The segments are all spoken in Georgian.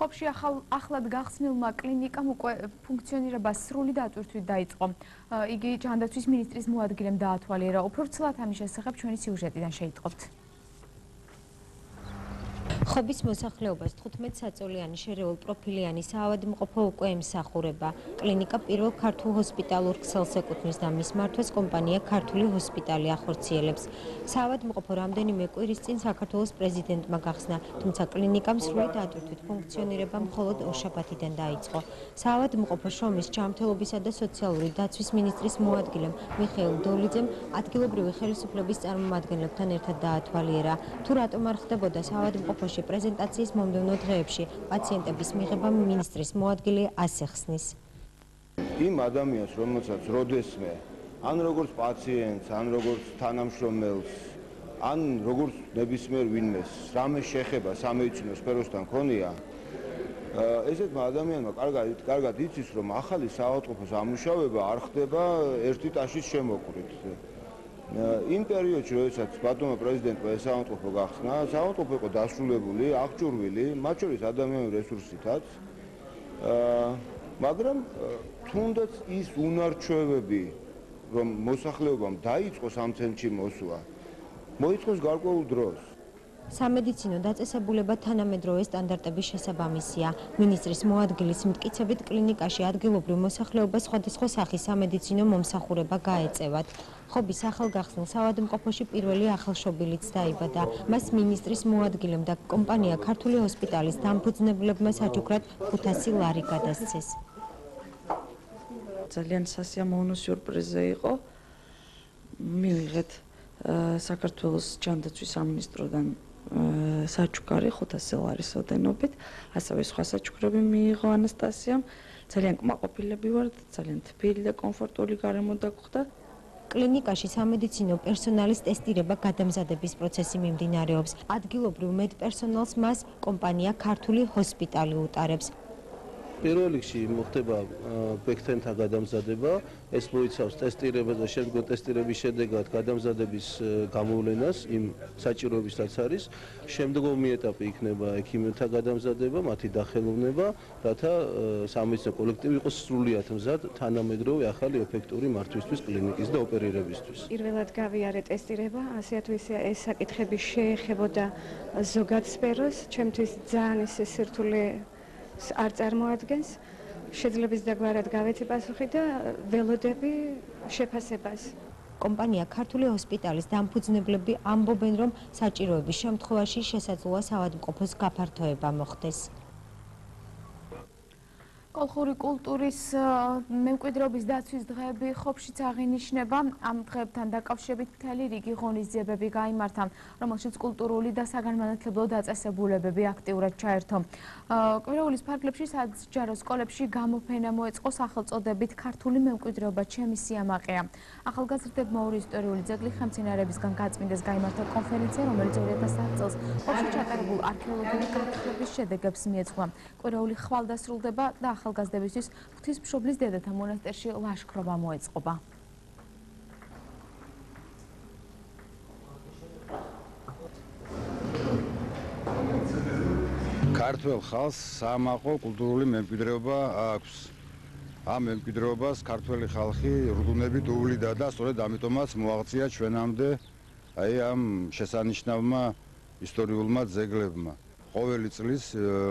ხობში ახლად გახსნილმა კლინიკამ უკვე ფუნქციონირება სრული დატვირთვით დაიწყო. იგი ჯანდაცვის მინისტრის მოადგილემ დაათვალიერა. უფრო ვრცლად ამის შესახებ ჩვენი სიუჟეტიდან შეიტყობთ. ხობის მოსახლეობას 15 საწოლიანი შერეულ პროფილიანი საავადმყოფო უკვე ემსახურება. კლინიკა პირველ ქართულ ჰოსპიტალურ ქსელს ეკუთვნის და მის მართვას კომპანია ქართული ჰოსპიტალი ახორციელებს. საავადმყოფო რამდენიმე კვირის წინ საქართველოს პრეზიდენტმა გახსნა, თუმცა კლინიკამ სრული დატვირთვით ფუნქციონირება მხოლოდ ორშაბათიდან დაიწყო. საავადმყოფო შრომის ჯანმრთელობისა და სოციალური დაცვის მინისტრის მოადგილემ მიხეილ დოლიძემ ადგილობრივი ხელისუფლების წარმომადგენლებთან ერთად დაათვალიერა, თუ რატომ არ ხდებოდა საავადმყოფოში პრეზენტაციის მომდევნო დღეებში პაციენტების მიღება მინისტრის მოადგილე ასე ხსნის. იმ ადამიანს, რომელსაც როდესმე ან როგორც პაციენტს, ან როგორც თანამშრომელს, ან როგორც ნებისმიერ ვინმეს რამე შეხება სამედიცინო სფეროსთან ქონია, ესეთმა ადამიანმა კარგად იცის, რომ ახალი საავადმყოფოს ამუშავება არ ხდება ერთი ტაშის შემოკვრით. იმ პერიოდში, როდესაც ბატონმა პრეზიდენტმა ეს საავადმყოფო გახსნა, საავადმყოფო იყო დასრულებული, აღჭურვილი, მათ შორის ადამიანური რესურსითაც, მაგრამ თუნდაც ის უნარჩვევები, რომ მოსახლეობამ დაიწყოს ამ ცენტრში მოსვლა, მოიწყოს გარკვეულ დროს. სამედიცინო დაწესებულება თანამედროვე სტანდარტების შესაბამისია. მინისტრის მოადგილის მტკიცებით კლინიკაში ადგილობრივ მოსახლეობას სხვადასხვა სახის სამედიცინო მომსახურება გაეწევათ. ხობის ახალგახსნილ საავადმყოფოში პირველი ახალშობილიც დაიბადა. მას მინისტრის მოადგილემ და კომპანია ქართული ჰოსპიტალის დამფუძნებლებმა საჩუქრად 500 ლარი გადასცეს. ძალიან სასიამოვნო სიურპრიზი იყო. მივიღეთ საქართველოს ჯანდაცვის სამინისტროდან საჩუქარი 500 ლარის ოდენობით, ასევე სხვა საჩუქრები მიიღო ანასტასიამ. ძალიან კმაყოფილები ვართ, ძალიან თბილი და კომფორტული გარემო დაგხვდა. კლინიკაში სამედიცინო პერსონალის ტესტირება გადამზადების პროცესი მიმდინარეობს. ადგილობრივ მედპერსონალს მას კომპანია ქართული ჰოსპიტალი უტარებს. პირველ რიგში მოხდება ბექთენთა გადამზადება, ეს მოიცავს ტესტირებას და შემდგომ ტესტირების შედეგად გადამზადების გამოვლენას იმ საჭიროების რაც არის. შემდგომი ეტაპი იქნება ექიმთა გადამზადება, მათი დახელოვნება, რათა სამედიცინო კოლექტივი იყოს სრულიად მზად თანამედროვე ახალი ეფექტური მართვისთვის კლინიკის და ოპერირებისთვის. პირველად გავიარე ტესტირება, ასე თუ ისე ეს საკითხები შეეხებოდა ზოგად სფეროს, ჩემთვის ძალიან ისე სირთულე არ წარმოადგენს, შეძლების დაგვარად გავეცი პასუხი და ველოდები შეფასებას. კომპანია ქართული ჰოსპიტალის დამფუძნებლები ამბობენ, რომ საჭიროების შემთხვევაში შესაძლოა საავადმყოფოს გაფართოება მოხდეს. კოლხური კულტურის მემკვიდრეობის დაცვის დღეები ხობშიც აღინიშნება. ამ დღეებთან დაკავშირებით მთელი რიგი ღონისძიებები გაიმართა, რომელშიც კულტურული და საგანმანათლებლო დაწესებულებები აქტიურად ჩაერთო. კვირაულის ფარგლებში საჯარო სკოლებში გამოფენა მოეწყო სახელწოდებით ქართული მემკვიდრეობა ჩემი სიამაყეა. ახალგაზრდებმა ორი ისტორიული ძეგლი ხელმძღვანელებისგან გაწმინდეს. გაიმართა კონფერენცია, რომელიც 2010 წელს ხობში ჩატარებულ არქეოლოგიური გათხრების შედეგებს მიეძღვნა. კვირაული ხვალ დასრულდება და ახალგაზრდებისთვის ღვთისმშობლის დედათა მონასტერში ლაშქრობა მოეწყობა. ქართველ ხალხს საამაყო კულტურული მემკვიდრეობა აქვს. ამ მემკვიდრეობას ქართველი ხალხი რუგუნებით უვლიდა და სწორედ ამიტომაც მოაღწია ჩვენამდე ამ შესანიშნავმა ისტორიულმა ძეგლებმა. ყოველი წლის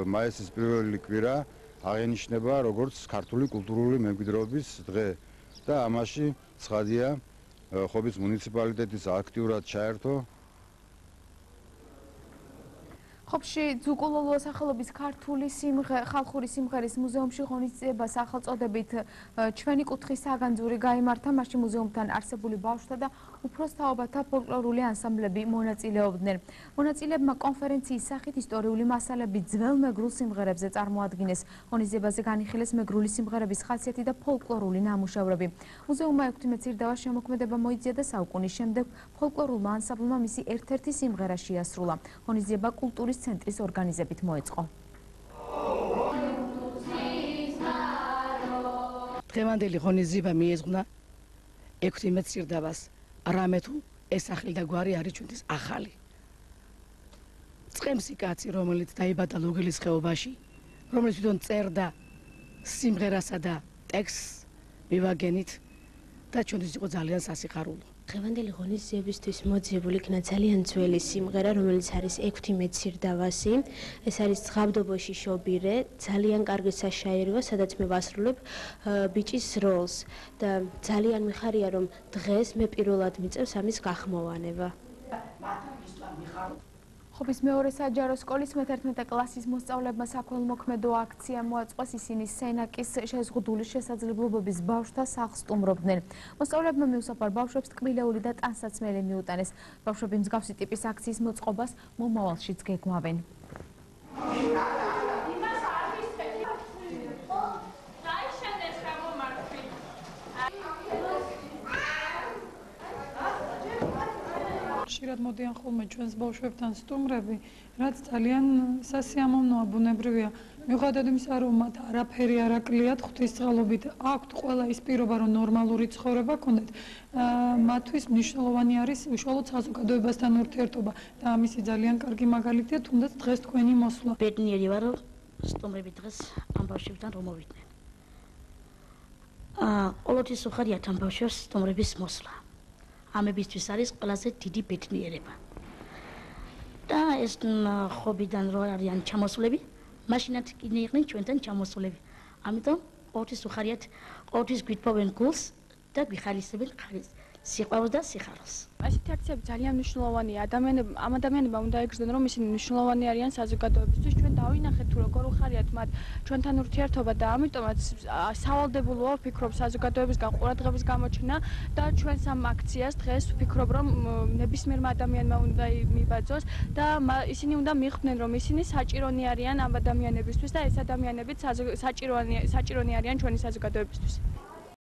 მაისის პირველი კვირა აღენიშნება როგორც ქართული კულტურული მემკვიდრეობის დღე და ამაში ცხადია ხობის მუნიციპალიტეტის აქტიურად ჩაერთო. ხობში ძუკულოლო სახელობის ქართული ხალხური სიმღერის მუზეუმში ღონისძიება სახელწოდებით ჩვენი კუთხის საგანძური გაიმართა. მასში მუზეუმთან არსებული ბავშვთა და უფროს თაობათა ფოლკლორული ანსამბლები მონაწილეობდნენ. მონაწილეებმა კონფერენციის სახით ისტორიული მასალები ძველ მეგრულ სიმღერებზე წარმოადგინეს. ღონისძიებაზე განიხილეს მეგრული სიმღერების ხასიათი და ფოლკლორული ნამუშევრები. მუზეუმმა ექვთიმე შემოქმედება მოიწია და საუკუნის შემდეგ ფოლკლორულმა ანსამბლმა მისი ერთ-ერთი სიმღერა შეასრულა. ღონისძიება კულტურის ცენტრის ორგანიზებით მოეწყო. დღევანდელი ღონისძიება მიეძღვნა ექვთიმე ციρდავას, რამე თუ ეს სახლი და გვარი არის ჩვენთვის ახალი. წყემსი კაცი, რომელიც დაიბადა ლუგილის ხეობაში, რომელიც თვითონ წერდა სიმღერასა და ტექსტს მივაგენით და ჩვენთვის იყო ძალიან სასიხარულო. დღევანდელი ღონისძიებისთვის მოძიებული იქნა ძალიან ძველი სიმღერა, რომელიც არის 16 ცირდავასი. ეს არის ზღავდობოში შობირე, ძალიან კარგი საშაიროა, სადაც მე ვასრულებ ბიჭის როლს და ძალიან მიხარია, რომ დღეს მე პირველად მიწევს ამის გახმოვანება. ხობის მეორე საჯარო სკოლის მე-11 კლასის მოსწავლეებმა საქველმოქმედო აქცია მოაწყვეს, ისინი სენაკის შეზღუდული შესაძლებლობების ბავშვთა სახლს სტუმრობდნენ. მოსწავლეებმა მიუსაფარ ბავშვებს ტკბილეული და ტანსაცმელი მიუტანეს. ბავშვები მსგავსი ტიპის აქციის მოწყობას მომავალშიც გეგმავენ. ხშირად მოდიან ხოლმე ჩვენს ბავშვებთან სტუმრები, რაც ძალიან სასიამოვნოა, ბუნებრივია. მიუხედავად იმისა, რომ მათ არაფერი არ აკლიათ ღვთისმწყალობით, აქვთ ყველა ის პირობა, რომ ნორმალური ცხოვრება ქონდეთ, მათთვის მნიშვნელოვანი არის უშუალოდ საზოგადოებასთან ურთიერთობა და ამისი ძალიან კარგი მაგალითია თუნდაც დღეს თქვენი მოსვლა. ბედნიერი ვარ, რომ სტუმრები დღეს ამ ბავშვებთან რომ მოვიდნენ. ყოველთვის უხარიათ ამ ბავშვებს სტუმრების მოსვლა. ამებისთვის არის ყველაზე დიდი ბედნიერება. და ეს ხობიდან რო არიან ჩამოსულები, მაშინაც კიდე იყვნენ ჩვენთან ჩამოსულები. ამიტომ ყოველთვის უხარიათ, ყოველთვის გვითხოვენ გულს და გვიხალისებენ სიყვარულს და სიხარულს. ასეთი აქციები ძალიან მნიშვნელოვანია. ამ ადამიანებმა უნდა იგრძნონ, რომ ისინი მნიშვნელოვანი არიან საზოგადოებისთვის. ჩვენ დავინახეთ თუ როგორ უხარიათ მათ ჩვენთან ურთიერთობა და ამიტომაც სავალდებულოა ვფიქრობ საზოგადოებისგან ყურადღების გამოჩენა და ჩვენს ამ აქციას დღეს ვფიქრობ, რომ ნებისმიერმა ადამიანმა უნდა მიბაძოს და ისინი უნდა მიხვდნენ, რომ ისინი საჭირონი არიან ამ ადამიანებისთვის და ეს ადამიანებიც საჭირონი არიან ჩვენი საზოგადოებისთვის.